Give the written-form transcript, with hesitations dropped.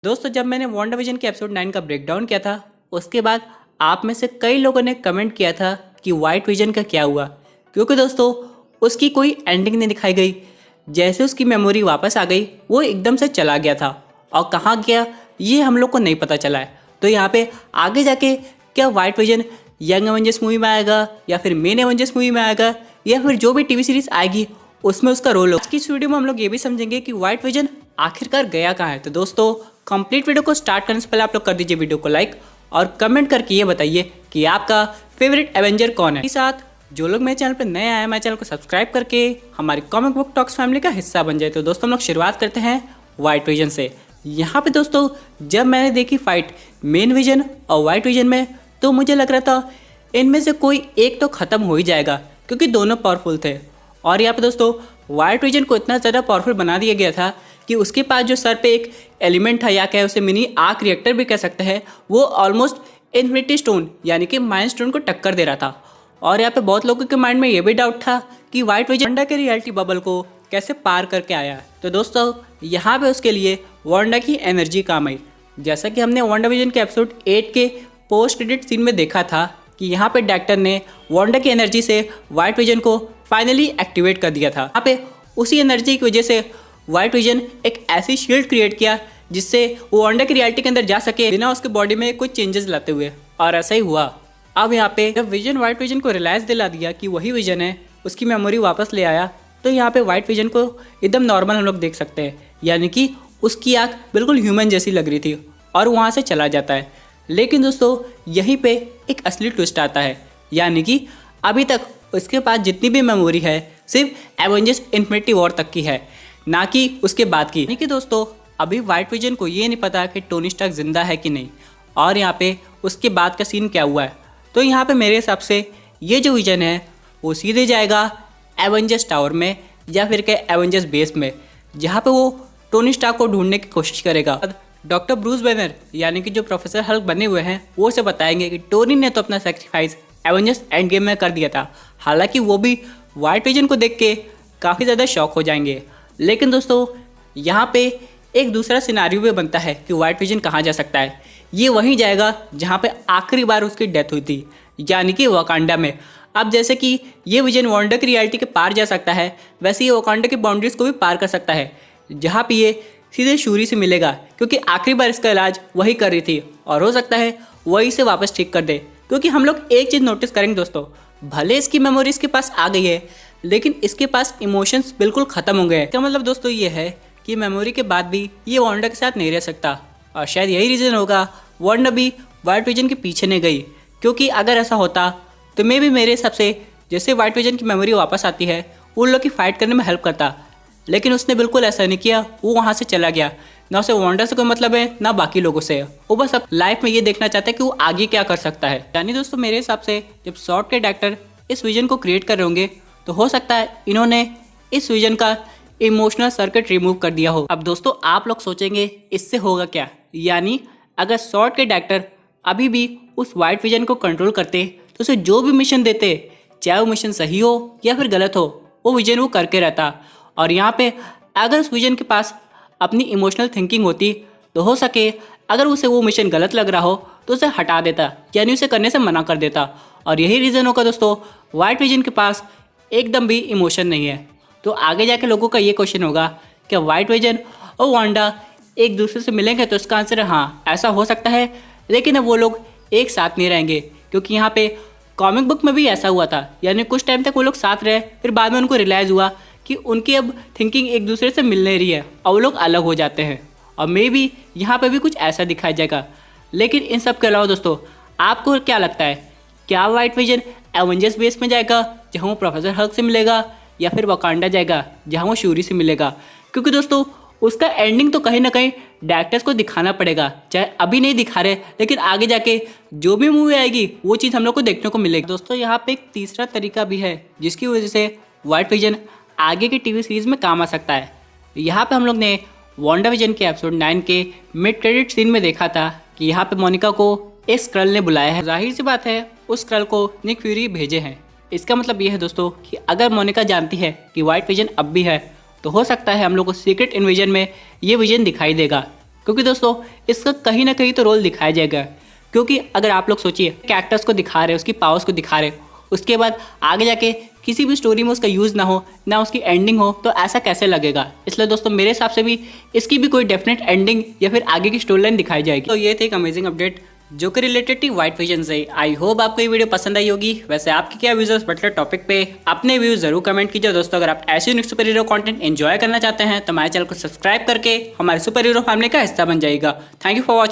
दोस्तों जब मैंने वांडाविजन के एपिसोड 9 का ब्रेकडाउन किया था उसके बाद आप में से कई लोगों ने कमेंट किया था कि वाइट विजन का क्या हुआ, क्योंकि दोस्तों उसकी कोई एंडिंग नहीं दिखाई गई। जैसे उसकी मेमोरी वापस आ गई वो एकदम से चला गया था और कहाँ गया ये हम लोग को नहीं पता चला है। तो यहाँ पे आगे जाके क्या white vision young Avengers movie में आएगा या फिर मेन एवेंजर्स मूवी में आएगा या फिर जो भी टीवी सीरीज आएगी उसमें उसका रोल होगा। इस वीडियो में हम लोग ये भी समझेंगे कि वाइट विजन आखिरकार गया कहाँ है। तो दोस्तों कंप्लीट वीडियो को स्टार्ट करने से पहले आप लोग कर दीजिए वीडियो को लाइक और कमेंट करके ये बताइए कि आपका फेवरेट एवेंजर कौन है। साथ जो लोग मेरे चैनल पर नए आए मेरे चैनल को सब्सक्राइब करके हमारी कॉमिक बुक टॉक्स फैमिली का हिस्सा बन जाए। तो दोस्तों हम लोग शुरुआत करते हैं वाइट विजन से। यहाँ पे दोस्तों जब मैंने देखी फाइट मेन विजन और वाइट विजन में तो मुझे लग रहा था इनमें से कोई एक तो ख़त्म हो ही जाएगा क्योंकि दोनों पावरफुल थे। और यहाँ पे दोस्तों वाइट विजन को इतना ज़्यादा पावरफुल बना दिया गया था कि उसके पास जो सर पे एक एलिमेंट था या कहे उसे मिनी आर्क रिएक्टर भी कह सकते हैं, वो ऑलमोस्ट इन्फिनिटी स्टोन यानी कि माइंड स्टोन को टक्कर दे रहा था। और यहाँ पे बहुत लोगों के माइंड में ये भी डाउट था कि वाइट विजन वांडा के रियलिटी बबल को कैसे पार करके आया। तो दोस्तों यहाँ पे उसके लिए वांडा की एनर्जी काम आई। जैसा कि हमने वांडाविजन के एपिसोड 8 के पोस्ट क्रेडिट सीन में देखा था कि यहाँ पे डायरेक्टर ने वांडा की एनर्जी से वाइट विजन को फाइनली एक्टिवेट कर दिया था। यहाँ पे उसी एनर्जी की वजह से वाइट विजन एक ऐसी शील्ड क्रिएट किया जिससे वो वांडा की रियलिटी के अंदर जा सके बिना उसके बॉडी में कुछ चेंजेस लाते हुए, और ऐसा ही हुआ। अब यहाँ पे जब विजन वाइट विजन को रियलाइज दिला दिया कि वही विजन है, उसकी मेमोरी वापस ले आया, तो यहाँ पे वाइट विजन को एकदम नॉर्मल हम लोग देख सकते हैं, यानी कि उसकी आँख बिल्कुल ह्यूमन जैसी लग रही थी और वहाँ से चला जाता है। लेकिन दोस्तों यहीं पे एक असली ट्विस्ट आता है, यानी कि अभी तक उसके पास जितनी भी मेमोरी है सिर्फ एवेंजर्स इन्फिनिटी वॉर तक की है, ना कि उसके बाद की। यानी कि दोस्तों अभी वाइट विजन को ये नहीं पता कि टोनी स्टार्क जिंदा है कि नहीं और यहाँ पे उसके बाद का सीन क्या हुआ है। तो यहाँ पे मेरे हिसाब से ये जो विजन है वो सीधे जाएगा एवेंजर्स टावर में या फिर के एवेंजर्स बेस में, जहाँ पे वो टोनी स्टार्क को ढूंढने की कोशिश करेगा। डॉक्टर ब्रूस बैनर यानी कि जो प्रोफेसर हल्क बने हुए हैं वो उसे बताएंगे कि टोनी ने तो अपना सेक्रीफाइस एवेंजर्स एंड गेम में कर दिया था। हालांकि वो भी वाइट विजन को देख के काफ़ी ज़्यादा शॉक हो जाएंगे। लेकिन दोस्तों यहाँ पे एक दूसरा सिनारियो भी बनता है कि वाइट विजन कहाँ जा सकता है। ये वहीं जाएगा जहाँ पे आखिरी बार उसकी डेथ हुई थी, यानी कि वकांडा में। अब जैसे कि ये विजन वांडा की रियलिटी के पार जा सकता है, वैसे ये वकांडा की बाउंड्रीज को भी पार कर सकता है, जहाँ पे ये सीधे शूरी से मिलेगा क्योंकि आखिरी बार इसका इलाज वही कर रही थी और हो सकता है वही से वापस ठीक कर दे। क्योंकि हम लोग एक चीज़ नोटिस करेंगे दोस्तों, भले इसकी मेमोरी इसके पास आ गई है लेकिन इसके पास इमोशंस बिल्कुल ख़त्म हो गए। इसका मतलब दोस्तों ये है कि मेमोरी के बाद भी ये वांडा के साथ नहीं रह सकता, और शायद यही रीज़न होगा वांडा भी वाइट विजन के पीछे नहीं गई। क्योंकि अगर ऐसा होता तो मैं भी मेरे हिसाब से जैसे वाइट विजन की मेमोरी वापस आती है उन लोग की फाइट करने में हेल्प करता, लेकिन उसने बिल्कुल ऐसा नहीं किया। वो वहाँ से चला गया, ना उसे वांडा से कोई मतलब है ना बाकी लोगों से। वो बस अब लाइफ में ये देखना चाहता है कि वो आगे क्या कर सकता है। यानी दोस्तों मेरे हिसाब से जब शॉर्ट के डायरेक्टर इस विजन को क्रिएट कर रहे होंगे तो हो सकता है इन्होंने इस विजन का इमोशनल सर्किट रिमूव कर दिया हो। अब दोस्तों आप लोग सोचेंगे इससे होगा क्या, यानी अगर शॉर्ट के डायरेक्टर अभी भी उस वाइट विजन को कंट्रोल करते तो उसे जो भी मिशन देते, चाहे वो मिशन सही हो या फिर गलत हो, वो विजन वो करके रहता। और यहाँ पे अगर उस विजन के पास अपनी इमोशनल थिंकिंग होती तो हो सके अगर उसे वो मिशन गलत लग रहा हो तो उसे हटा देता, यानी उसे करने से मना कर देता। और यही रीज़न होगा दोस्तों वाइट विजन के पास एकदम भी इमोशन नहीं है। तो आगे जाके लोगों का ये क्वेश्चन होगा कि वाइट विजन और वांडा एक दूसरे से मिलेंगे, तो इसका आंसर है हाँ, ऐसा हो सकता है। लेकिन अब वो लोग एक साथ नहीं रहेंगे क्योंकि यहाँ पे कॉमिक बुक में भी ऐसा हुआ था, यानी कुछ टाइम तक वो लोग साथ रहे, फिर बाद में उनको रियलाइज़ हुआ कि उनकी अब थिंकिंग एक दूसरे से मिल नहीं रही है और वो लोग अलग हो जाते हैं। और मे बी यहाँ पे भी कुछ ऐसा दिखाया जाएगा। लेकिन इन सब के अलावा दोस्तों आपको क्या लगता है, क्या वाइट विजन एवेंजर्स बेस में जाएगा जहाँ वो प्रोफेसर हल्क से मिलेगा या फिर वकांडा जाएगा जहाँ वो शूरी से मिलेगा? क्योंकि दोस्तों उसका एंडिंग तो कहीं ना कहीं डायरेक्टर्स को दिखाना पड़ेगा, चाहे अभी नहीं दिखा रहे लेकिन आगे जाके जो भी मूवी आएगी वो चीज़ हम लोग को देखने को मिलेगी। दोस्तों यहाँ पे एक तीसरा तरीका भी है जिसकी वजह से वाइट विजन आगे की टीवी सीरीज में काम आ सकता है। यहाँ पे हम लोग ने वांडाविजन के एपिसोड 9 के मिड क्रेडिट सीन में देखा था कि यहाँ पे मोनिका को एक स्क्रल ने बुलाया है। जाहिर सी बात है उस स्क्रल को निक फ्यूरी भेजे हैं। इसका मतलब ये है दोस्तों कि अगर मोनिका जानती है कि वाइट विजन अब भी है तो हो सकता है हम लोग को सीक्रेट इन्वेजन में ये विजन दिखाई देगा। क्योंकि दोस्तों इसका कहीं ना कहीं तो रोल दिखाया जाएगा। क्योंकि अगर आप लोग सोचिए कैरेक्टर्स को दिखा रहे, उसकी पावर्स को दिखा रहे, उसके बाद आगे जाके किसी भी स्टोरी में उसका यूज़ ना हो, ना उसकी एंडिंग हो, तो ऐसा कैसे लगेगा। इसलिए दोस्तों मेरे हिसाब से भी इसकी भी कोई डेफिनेट एंडिंग या फिर आगे की स्टोरी लाइन दिखाई जाएगी। तो ये थे एक अमेजिंग अपडेट जो कि रिलेटेड थी व्हाइट विजन से। आई होप आपको ये वीडियो पसंद आई होगी। वैसे आपके क्या व्यूज बटलर टॉपिक पे अपने व्यूज जरूर कमेंट कीजिए दोस्तों। अगर आप ऐसे unique super hero content enjoy करना चाहते हैं तो हमारे चैनल को सब्सक्राइब करके हमारे सुपर हीरो फैमिली का हिस्सा बन जाएगा। Thank you for watching.